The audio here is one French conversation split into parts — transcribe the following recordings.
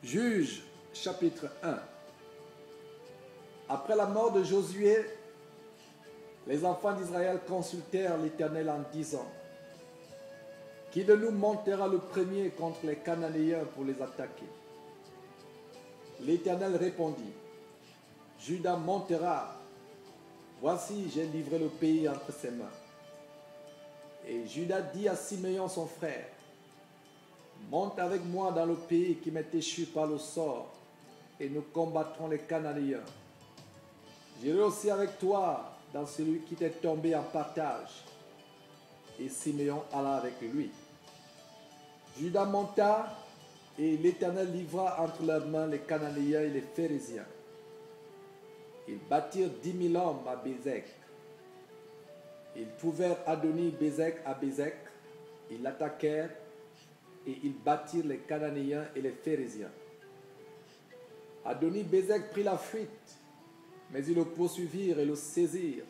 Juges, chapitre 1. Après la mort de Josué, les enfants d'Israël consultèrent l'Éternel en disant: qui de nous montera le premier contre les Cananéens pour les attaquer? L'Éternel répondit: Juda montera. Voici, j'ai livré le pays entre ses mains. Et Juda dit à Siméon son frère: monte avec moi dans le pays qui m'est échu par le sort, et nous combattrons les Cananéens. J'irai aussi avec toi dans celui qui t'est tombé en partage. Et Siméon alla avec lui. Juda monta, et l'Éternel livra entre leurs mains les Cananéens et les Phérésiens. Ils bâtirent 10 000 hommes à Bézek. Ils trouvèrent Adoni-Bézek à Bézek. Ils l'attaquèrent, et ils battirent les Cananéens et les Phérésiens. Adoni-Bézek prit la fuite, mais ils le poursuivirent et le saisirent.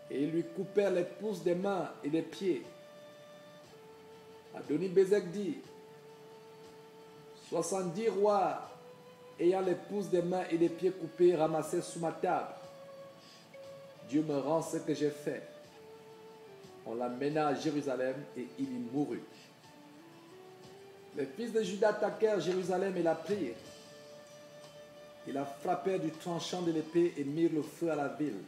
Et ils lui coupèrent les pouces des mains et des pieds. Adoni-Bézek dit: 70 rois ayant les pouces des mains et des pieds coupés ramassés sous ma table. Dieu me rend ce que j'ai fait. On l'amena à Jérusalem et il y mourut. Les fils de Juda attaquèrent Jérusalem et la prirent. Ils la frappèrent du tranchant de l'épée et mirent le feu à la ville.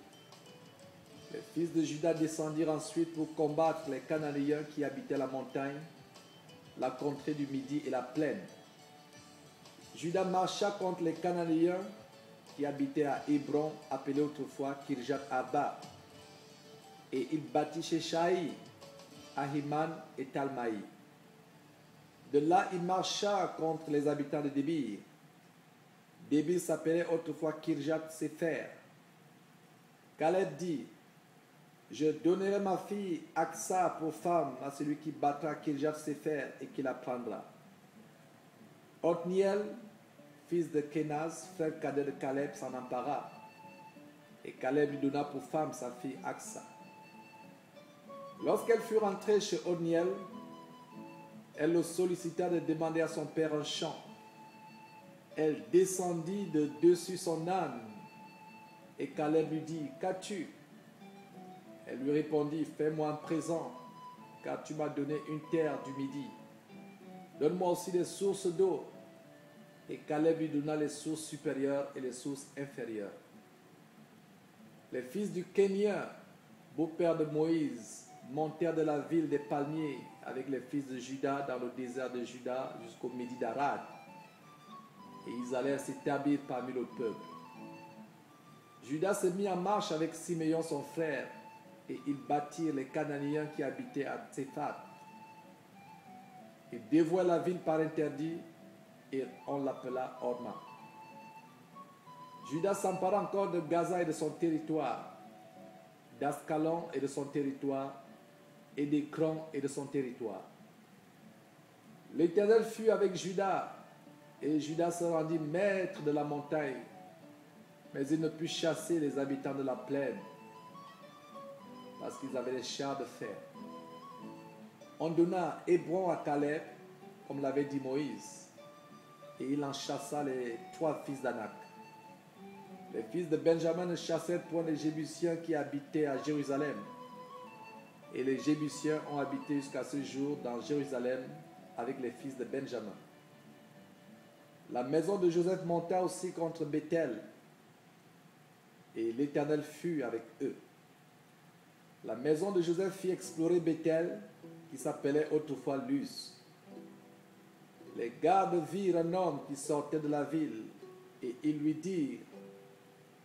Les fils de Juda descendirent ensuite pour combattre les Cananéens qui habitaient la montagne, la contrée du Midi et la plaine. Juda marcha contre les Cananéens qui habitaient à Hébron, appelé autrefois Kirjat-Arba. Et il battit Sheshaï, Ahiman et Talmaï. De là, il marcha contre les habitants de Débir. Débir s'appelait autrefois Kirjat-Séfer. Caleb dit: je donnerai ma fille Aksa pour femme à celui qui battra Kirjat-Séfer et qui la prendra. Othniel, fils de Kenaz, frère cadet de Caleb, s'en empara. Et Caleb lui donna pour femme sa fille Aksa. Lorsqu'elle fut rentrée chez Othniel, elle le sollicita de demander à son père un champ. Elle descendit de dessus son âne. Et Caleb lui dit: qu'as-tu? Elle lui répondit: fais-moi un présent, car tu m'as donné une terre du Midi. Donne-moi aussi des sources d'eau. Et Caleb lui donna les sources supérieures et les sources inférieures. Les fils du Kénien, beau-père de Moïse, montèrent de la ville des palmiers avec les fils de Juda dans le désert de Juda jusqu'au Midi d'Arad. Et ils allèrent s'établir parmi le peuple. Juda se mit en marche avec Siméon son frère, et ils battirent les Cananéens qui habitaient à Tséphat. Ils dévouèrent la ville par interdit, et on l'appela Horma. Juda s'empara encore de Gaza et de son territoire, d'Ascalon et de son territoire, et d'Écron et de son territoire. L'Éternel fut avec Juda, et Juda se rendit maître de la montagne, mais il ne put chasser les habitants de la plaine, parce qu'ils avaient des chars de fer. On donna Hébron à Caleb, comme l'avait dit Moïse, et il en chassa les 3 fils d'Anak. Les fils de Benjamin ne chassèrent point les Jébusiens qui habitaient à Jérusalem. Et les Jébusiens ont habité jusqu'à ce jour dans Jérusalem avec les fils de Benjamin. La maison de Joseph monta aussi contre Béthel, et l'Éternel fut avec eux. La maison de Joseph fit explorer Béthel, qui s'appelait autrefois Luz. Les gardes virent un homme qui sortait de la ville, et ils lui dirent: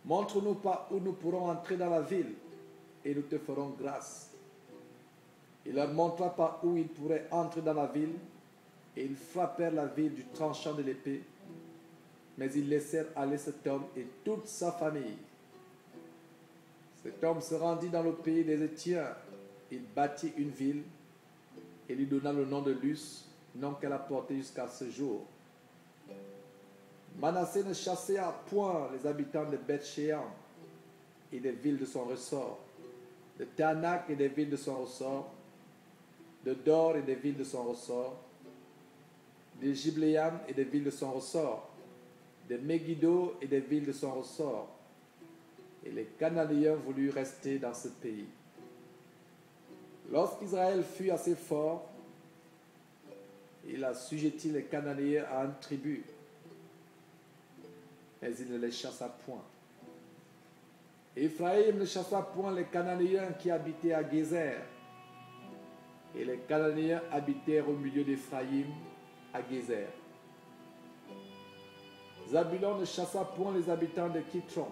montre-nous par où nous pourrons entrer dans la ville, et nous te ferons grâce. Il leur montra par où ils pourraient entrer dans la ville, et ils frappèrent la ville du tranchant de l'épée, mais ils laissèrent aller cet homme et toute sa famille. Cet homme se rendit dans le pays des Étiens. Il bâtit une ville et lui donna le nom de Luz, nom qu'elle a porté jusqu'à ce jour. Manassé ne chassa point les habitants de Beth-Shean et des villes de son ressort, de Tanak et des villes de son ressort, de Dor et des villes de son ressort, des Gibléam et des villes de son ressort, des Megiddo et des villes de son ressort. Et les Cananéens voulurent rester dans ce pays. Lorsqu'Israël fut assez fort, il assujettit les Cananéens à une tribu, mais il ne les chassa point. Éphraïm ne chassa point les Cananéens qui habitaient à Gézer, et les Cananéens habitèrent au milieu d'Éphraïm à Gézer. Zabulon ne chassa point les habitants de Kitron,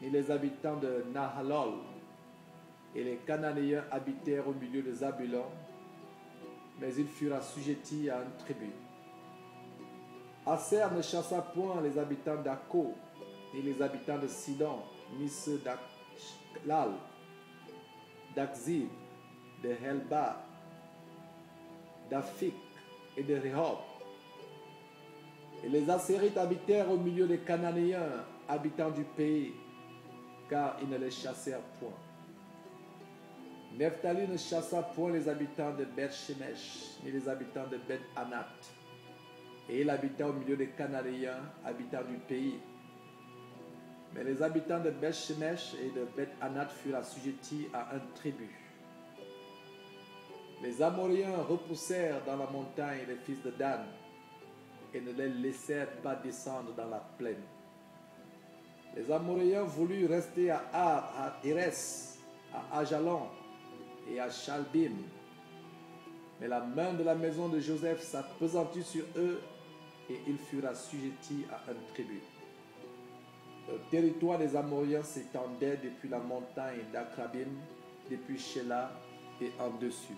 ni les habitants de Nahalol, et les Cananéens habitèrent au milieu de Zabulon, mais ils furent assujettis à une tribu. Aser ne chassa point les habitants d'Akko, ni les habitants de Sidon, ni ceux d'Akhlal, d'Akzib, de Helba, d'Afik et de Rehob. Et les Assérites habitèrent au milieu des Cananéens, habitants du pays, car ils ne les chassèrent point. Nephtali ne chassa point les habitants de Beth-Shemesh, ni les habitants de Beth-Anat. Et il habita au milieu des Cananéens, habitants du pays. Mais les habitants de Beth-Shemesh et de Beth-Anat furent assujettis à un tribu. Les Amoréens repoussèrent dans la montagne les fils de Dan et ne les laissèrent pas descendre dans la plaine. Les Amoréens voulurent rester à Ar, à Héres, à Ajalon et à Shalbim. Mais la main de la maison de Joseph s'appesantit sur eux et ils furent assujettis à une tribu. Le territoire des Amoréens s'étendait depuis la montagne d'Akrabim, depuis Shelah et en dessus.